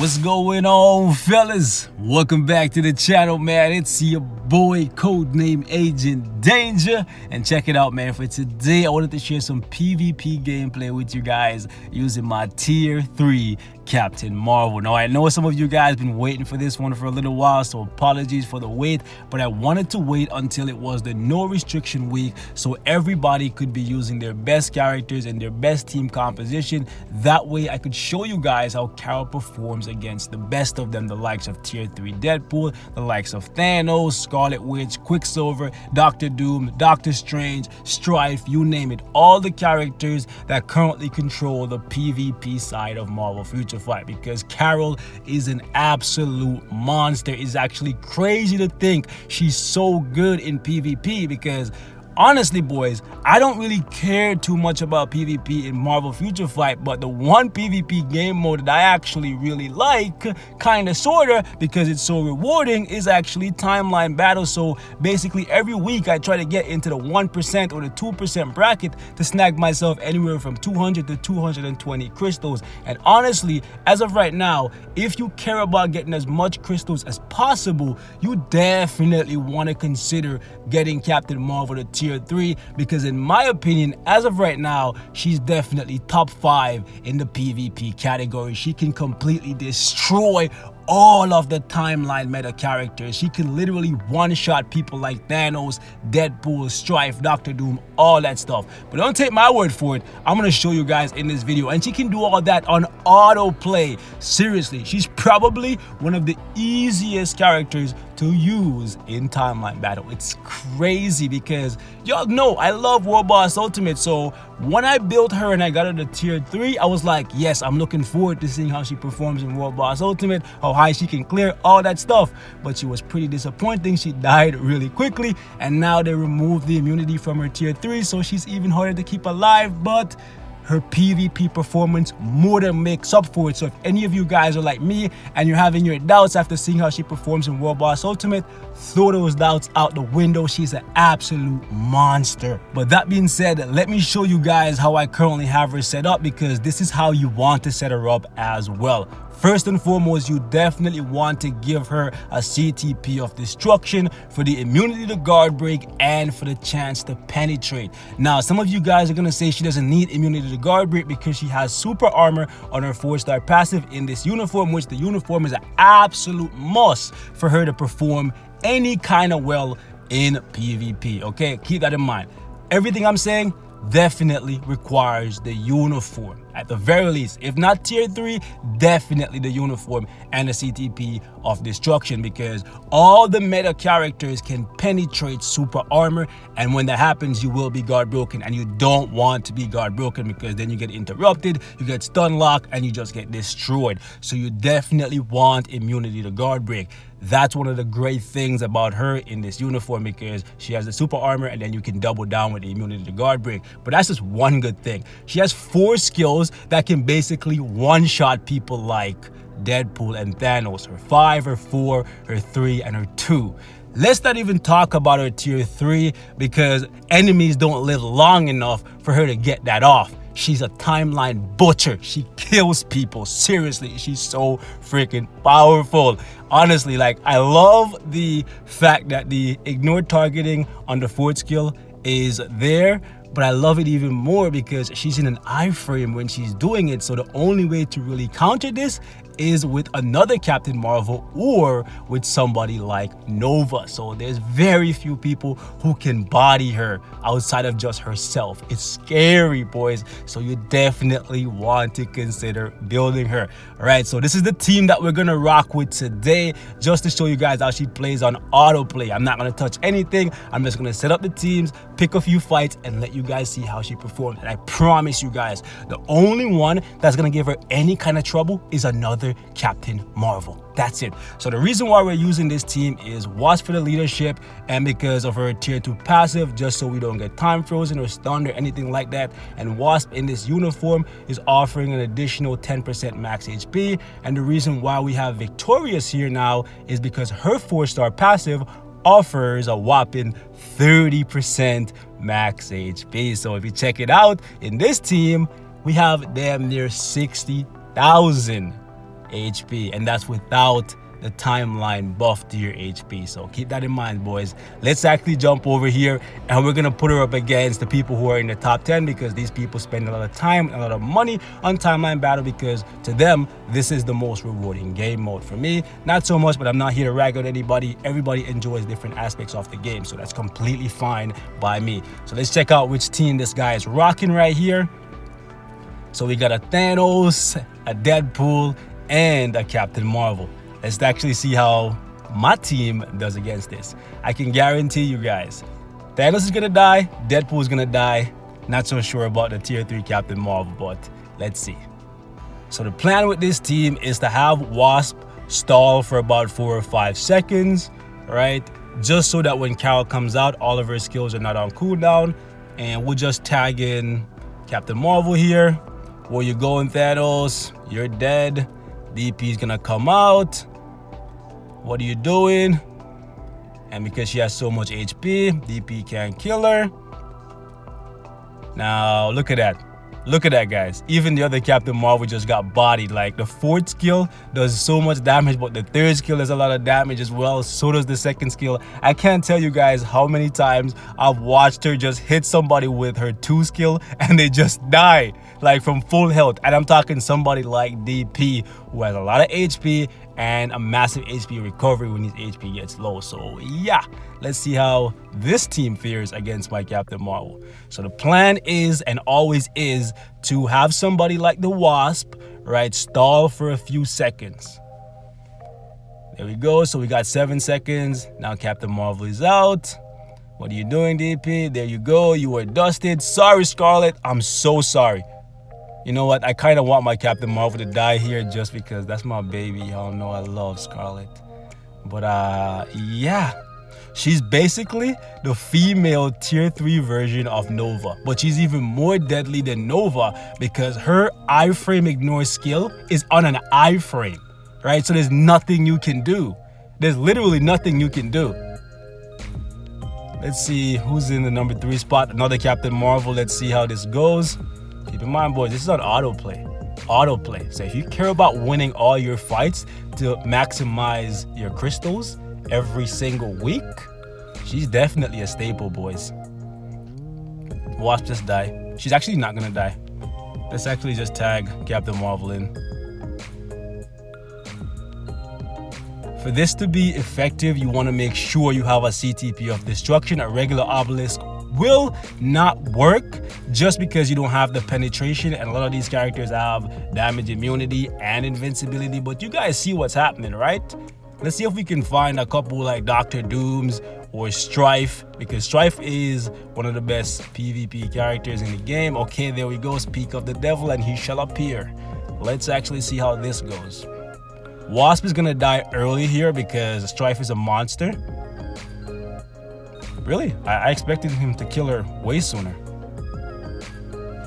What's going on, fellas? Welcome back to the channel, man. It's your boy, codename Agent Danger. And check it out, man. For today, I wanted to share some PvP gameplay with you guys using my Tier 3 Captain Marvel. Now, I know some of you guys been waiting for this one for a little while, so apologies for the wait, but I wanted to wait until it was the no restriction week so everybody could be using their best characters and their best team composition. That way, I could show you guys how Carol performs against the best of them, the likes of Tier 3 Deadpool, the likes of Thanos, Scarlet Witch, Quicksilver, Doctor Doom, Doctor Strange, Strife, you name it. All the characters that currently control the PvP side of Marvel Future Fight, because Carol is an absolute monster. It's actually crazy to think she's so good in PvP because honestly, boys, I don't really care too much about PvP in Marvel Future Fight, but the one PvP game mode that I actually really like, kinda sorta, because it's so rewarding, is actually timeline battles. So basically every week I try to get into the 1% or the 2% bracket to snag myself anywhere from 200 to 220 crystals. And honestly, as of right now, if you care about getting as much crystals as possible, you definitely want to consider getting Captain Marvel to Tier 3, because in my opinion, as of right now, she's definitely top 5 in the PvP category. She can completely destroy all of the timeline meta characters. She can literally one-shot people like Thanos, Deadpool, Strife, Doctor Doom, all that stuff. But don't take my word for it. I'm gonna show you guys in this video, and she can do all that on autoplay. Seriously, she's probably one of the easiest characters to use in timeline battle. It's crazy because y'all know I love World Boss Ultimate, so when I built her and I got her to Tier 3, I was like, yes, I'm looking forward to seeing how she performs in World Boss Ultimate, how high she can clear, all that stuff. But she was pretty disappointing. She died really quickly, and now they removed the immunity from her Tier 3, so she's even harder to keep alive, but her PvP performance more than makes up for it. So if any of you guys are like me and you're having your doubts after seeing how she performs in World Boss Ultimate, throw those doubts out the window. She's an absolute monster. But that being said, let me show you guys how I currently have her set up, because this is how you want to set her up as well. First and foremost, you definitely want to give her a CTP of Destruction for the immunity to guard break and for the chance to penetrate. Now, some of you guys are going to say she doesn't need immunity to guard break because she has super armor on her 4-star passive in this uniform, which the uniform is an absolute must for her to perform any kind of well in PvP. Okay, keep that in mind. Everything I'm saying definitely requires the uniform. At the very least, if not Tier 3, definitely the uniform and the CTP of Destruction, because all the meta characters can penetrate super armor, and when that happens, you will be guard broken, and you don't want to be guard broken because then you get interrupted, you get stun locked, and you just get destroyed. So you definitely want immunity to guard break. That's one of the great things about her in this uniform, because she has the super armor and then you can double down with the immunity to guard break. But that's just one good thing. She has 4 skills that can basically one-shot people like Deadpool and Thanos. Her 5, her 4, her 3, and her 2. Let's not even talk about her Tier 3, because enemies don't live long enough for her to get that off. She's a timeline butcher. She kills people. Seriously, she's so freaking powerful. Honestly, like, I love the fact that the ignore targeting on the 4th skill is there, but I love it even more because she's in an iframe when she's doing it. So the only way to really counter this is with another Captain Marvel or with somebody like Nova. So there's very few people who can body her outside of just herself. It's scary, boys. So you definitely want to consider building her. All right, so this is the team that we're gonna rock with today, just to show you guys how she plays on autoplay. I'm not gonna touch anything. I'm just gonna set up the teams, pick a few fights, and let you guys see how she performs. And I promise you guys, the only one that's gonna give her any kind of trouble is another Captain Marvel. That's it. So the reason why we're using this team is Wasp for the leadership, and because of her Tier 2 passive, just so we don't get time frozen or stunned or anything like that. And Wasp in this uniform is offering an additional 10% max HP. And the reason why we have Victorious here now is because her 4-star passive offers a whopping 30% max HP. So if you check it out, in this team, we have damn near 60,000 HP, and that's without the timeline buff to your HP. So keep that in mind, boys. Let's actually jump over here, and we're gonna put her up against the people who are in the top 10, because these people spend a lot of time and a lot of money on timeline battle, because to them this is the most rewarding game mode. For me, not so much, but I'm not here to rag on anybody. Everybody enjoys different aspects of the game, so that's completely fine by me. So let's check out which team this guy is rocking right here. So we got a Thanos, a Deadpool, and a Captain Marvel. Let's actually see how my team does against this. I can guarantee you guys, Thanos is gonna die, Deadpool is gonna die. Not so sure about the tier 3 Captain Marvel, but let's see. So the plan with this team is to have Wasp stall for about 4 or 5 seconds, right? Just so that when Carol comes out, all of her skills are not on cooldown. And we'll just tag in Captain Marvel here. Where you going, Thanos? You're dead. DP is gonna come out. What are you doing? And because she has so much HP, DP can't kill her. Now, look at that. Look at that, guys. Even the other Captain Marvel just got bodied. Like, the 4th skill does so much damage, but the 3rd skill does a lot of damage as well. So does the 2nd skill. I can't tell you guys how many times I've watched her just hit somebody with her 2 skill and they just die, like from full health. And I'm talking somebody like DP, who has a lot of HP and a massive HP recovery when his HP gets low. So yeah, let's see how this team fares against my Captain Marvel. So the plan is, and always is, to have somebody like the Wasp, right, stall for a few seconds. There we go. So we got 7 seconds. Now Captain Marvel is out. What are you doing, DP? There you go. You were dusted. Sorry, Scarlet. I'm so sorry. You know what? I kind of want my Captain Marvel to die here just because that's my baby. Y'all know I love Scarlet. But yeah. She's basically the female tier 3 version of Nova. But she's even more deadly than Nova because her iframe ignore skill is on an iframe, right? So there's nothing you can do. There's literally nothing you can do. Let's see who's in the number 3 spot. Another Captain Marvel. Let's see how this goes. Keep in mind, boys, this is on autoplay. Autoplay. So if you care about winning all your fights to maximize your crystals every single week, she's definitely a staple, boys. Wasp just die. She's actually not gonna die. Let's actually just tag Captain Marvel in. For this to be effective, you want to make sure you have a CTP of destruction. A regular obelisk will not work just because you don't have the penetration, and a lot of these characters have damage immunity and invincibility. But you guys see what's happening, right? Let's see if we can find a couple like Dr. Dooms or Strife, because Strife is one of the best PvP characters in the game. Okay, there we go. Speak of the devil and he shall appear. Let's actually see how this goes. Wasp is gonna die early here because Strife is a monster. Really? I expected him to kill her way sooner.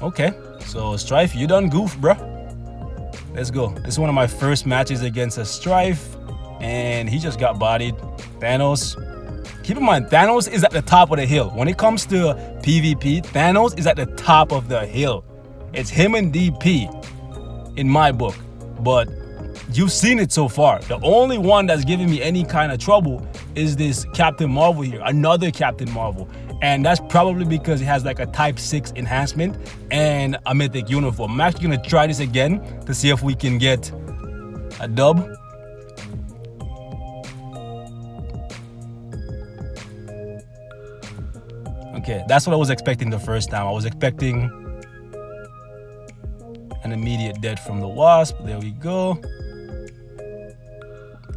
Okay, so Strife, you done goof, bruh. Let's go. This is one of my first matches against a Strife, and he just got bodied. Thanos. Keep in mind, Thanos is at the top of the hill. When it comes to PvP, Thanos is at the top of the hill. It's him and DP in my book, but you've seen it so far. The only one that's giving me any kind of trouble is this Captain Marvel here, another Captain Marvel. And that's probably because it has like a type 6 enhancement and a mythic uniform. I'm actually gonna try this again to see if we can get a dub. Okay, that's what I was expecting the first time. I was expecting an immediate death from the Wasp. There we go.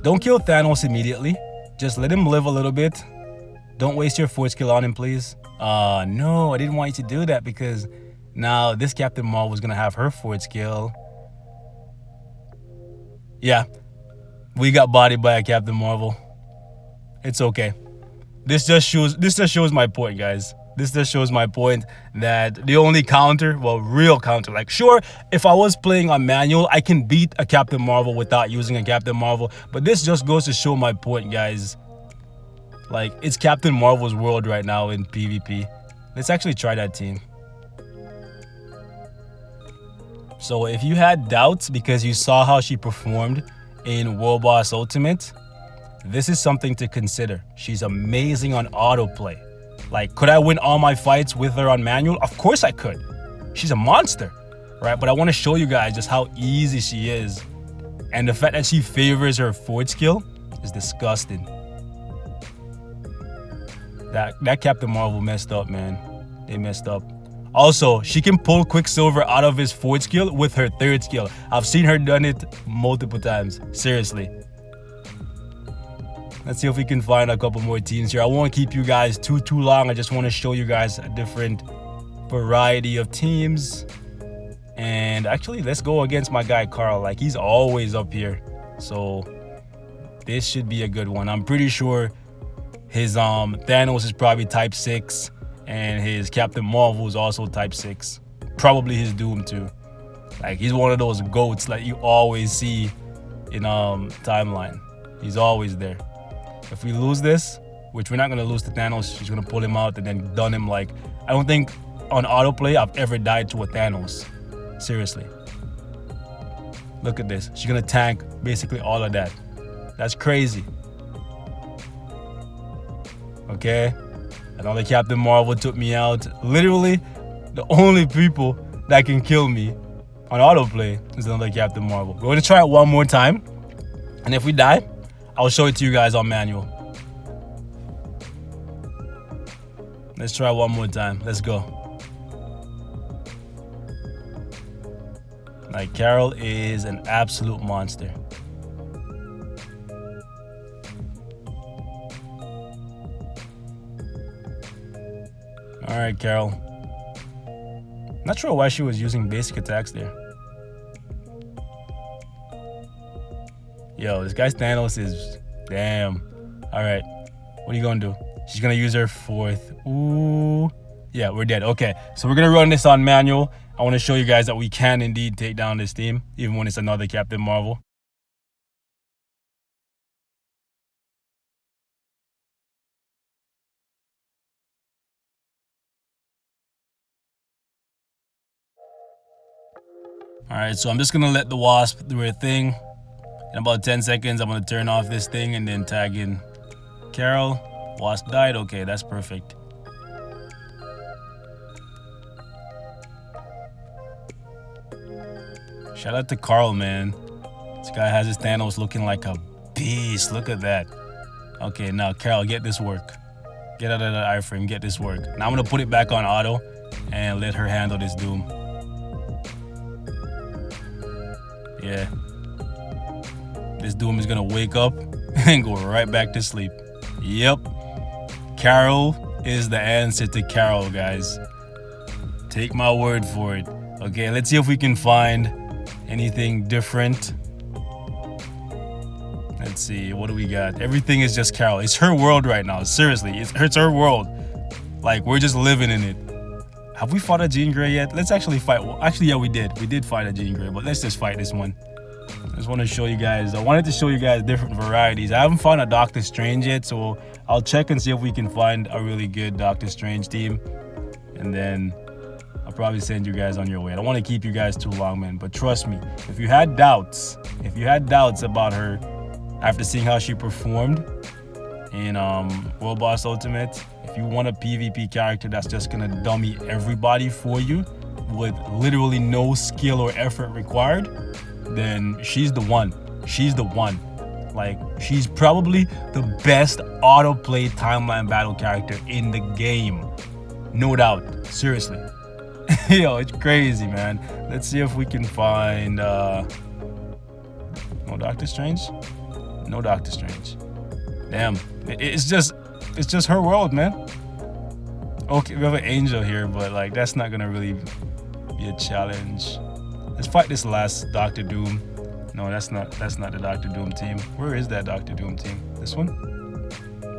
Don't kill Thanos immediately. Just let him live a little bit. Don't waste your 4th skill on him, please. No, I didn't want you to do that because now this Captain Marvel is gonna have her 4th skill. Yeah, we got bodied by a Captain Marvel. It's okay. This just shows my point, guys. This just shows my point that the only counter, well, real counter, like sure, if I was playing on manual, I can beat a Captain Marvel without using a Captain Marvel. But this just goes to show my point, guys. Like, it's Captain Marvel's world right now in PvP. Let's actually try that team. So if you had doubts because you saw how she performed in World Boss Ultimate, this is something to consider. She's amazing on autoplay. Like, could I win all my fights with her on manual? Of course I could. She's a monster, right? But I want to show you guys just how easy she is. And the fact that she favors her forward skill is disgusting. That Captain Marvel messed up, man. They messed up. Also, she can pull Quicksilver out of his forward skill with her third skill. I've seen her done it multiple times. Seriously. Let's see if we can find a couple more teams here. I won't keep you guys too long. I just want to show you guys a different variety of teams. And actually, let's go against my guy Carl. Like, he's always up here. So this should be a good one. I'm pretty sure his Thanos is probably type 6. And his Captain Marvel is also type 6. Probably his Doom too. Like, he's one of those goats that you always see in timeline. He's always there. If we lose this, which we're not gonna lose to Thanos, she's gonna pull him out and then done him. Like, I don't think on autoplay I've ever died to a Thanos. Seriously. Look at this. She's gonna tank basically all of that. That's crazy. Okay. Another Captain Marvel took me out. Literally, the only people that can kill me on autoplay is another Captain Marvel. We're gonna try it one more time. And if we die, I'll show it to you guys on manual. Let's try one more time. Let's go. Like, Carol is an absolute monster. All right, Carol. Not sure why she was using basic attacks there. Yo, this guy's Thanos is... Damn. All right. What are you going to do? She's going to use her fourth. Ooh. Yeah, we're dead. Okay, so we're going to run this on manual. I want to show you guys that we can indeed take down this team, even when it's another Captain Marvel. All right, so I'm just going to let the Wasp do her thing. In about 10 seconds, I'm going to turn off this thing and then tag in Carol. Wasp died. Okay, that's perfect. Shout out to Carl, man. This guy has his Thanos looking like a beast. Look at that. Okay, now, Carol, get this work. Get out of that iframe. Get this work. Now I'm going to put it back on auto and let her handle this Doom. Yeah. This Doom is gonna wake up and go right back to sleep. Yep. Carol is the answer to Carol, guys. Take my word for it. Okay, let's see if we can find anything different. Let's see, what do we got? Everything is just Carol. It's her world right now. Seriously, it's her world. Like, we're just living in it. Have we fought a Jean Grey yet? Let's actually fight. Well, actually, yeah, we did. We did fight a Jean Grey, but let's just fight this one. I just want to show you guys. I wanted to show you guys different varieties. I haven't found a Doctor Strange yet, so I'll check and see if we can find a really good Doctor Strange team. And then I'll probably send you guys on your way. I don't want to keep you guys too long, man. But trust me, if you had doubts about her after seeing how she performed in World Boss Ultimate, if you want a PvP character that's just gonna dummy everybody for you with literally no skill or effort required, then she's the one. She's the one. Like, she's probably the best autoplay timeline battle character in the game. No doubt. Seriously. Yo, it's crazy, man. Let's see if we can find no Doctor Strange? No Doctor Strange. Damn. It's just her world, man. Okay, we have an Angel here, but like, that's not gonna really be a challenge. Let's fight this last Doctor Doom. No, that's not the Doctor Doom team. Where is that Doctor Doom team? This one?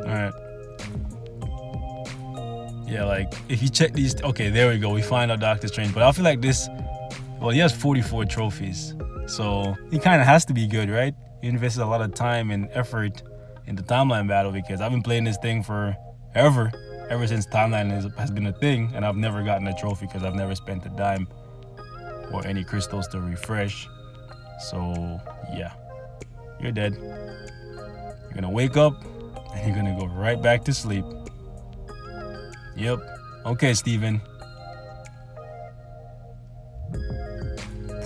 Alright. Yeah, like, if you check these, okay, there we go. We find out Doctor Strange. But I feel like this, well, he has 44 trophies. So he kind of has to be good, right? He invested a lot of time and effort in the timeline battle, because I've been playing this thing ever since timeline has been a thing, and I've never gotten a trophy because I've never spent a dime. or any crystals to refresh. So yeah, you're dead. You're gonna wake up and you're gonna go right back to sleep. Yep. Okay, Steven.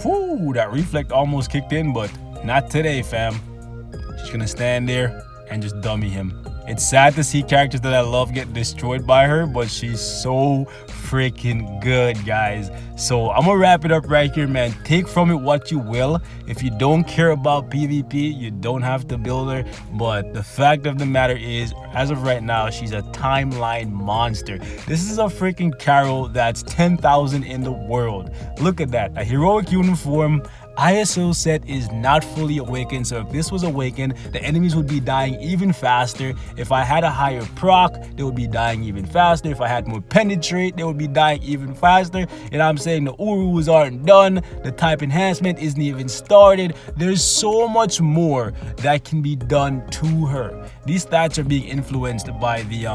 Whew, that reflect almost kicked in, but not today, fam. She's gonna stand there and just dummy him. It's sad to see characters that I love get destroyed by her, but she's so freaking good, guys. So I'm gonna wrap it up right here, man. Take from it what you will. If you don't care about PvP, you don't have to build her. But the fact of the matter is, as of right now, she's a timeline monster. This is a freaking Carol that's 10,000 in the world. Look at that, a heroic uniform. ISO set is not fully awakened, so if this was awakened, the enemies would be dying even faster. If I had a higher proc, they would be dying even faster. If I had more penetrate, they would be dying even faster. And I'm saying the Urus aren't done, the type enhancement isn't even started. There's so much more that can be done to her. These stats are being influenced by the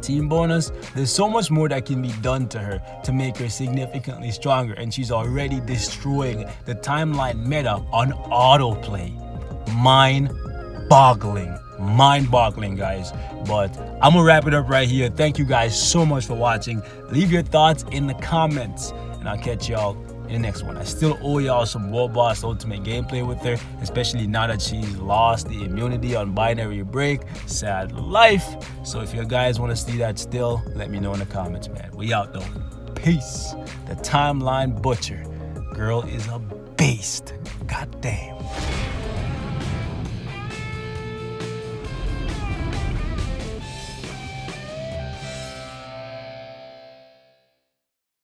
team bonus. There's so much more that can be done to her to make her significantly stronger, and she's already destroying the timeline meta on autoplay. Mind-boggling, guys. But I'm gonna wrap it up right here. Thank you guys so much for watching. Leave your thoughts in the comments, and I'll catch y'all in the next one. I still owe y'all some World Boss Ultimate gameplay with her, especially now that she's lost the immunity on binary break. Sad life. So if you guys want to see that still, let me know in the comments, man. We out though. Peace. The timeline butcher. Girl is a beast. God damn.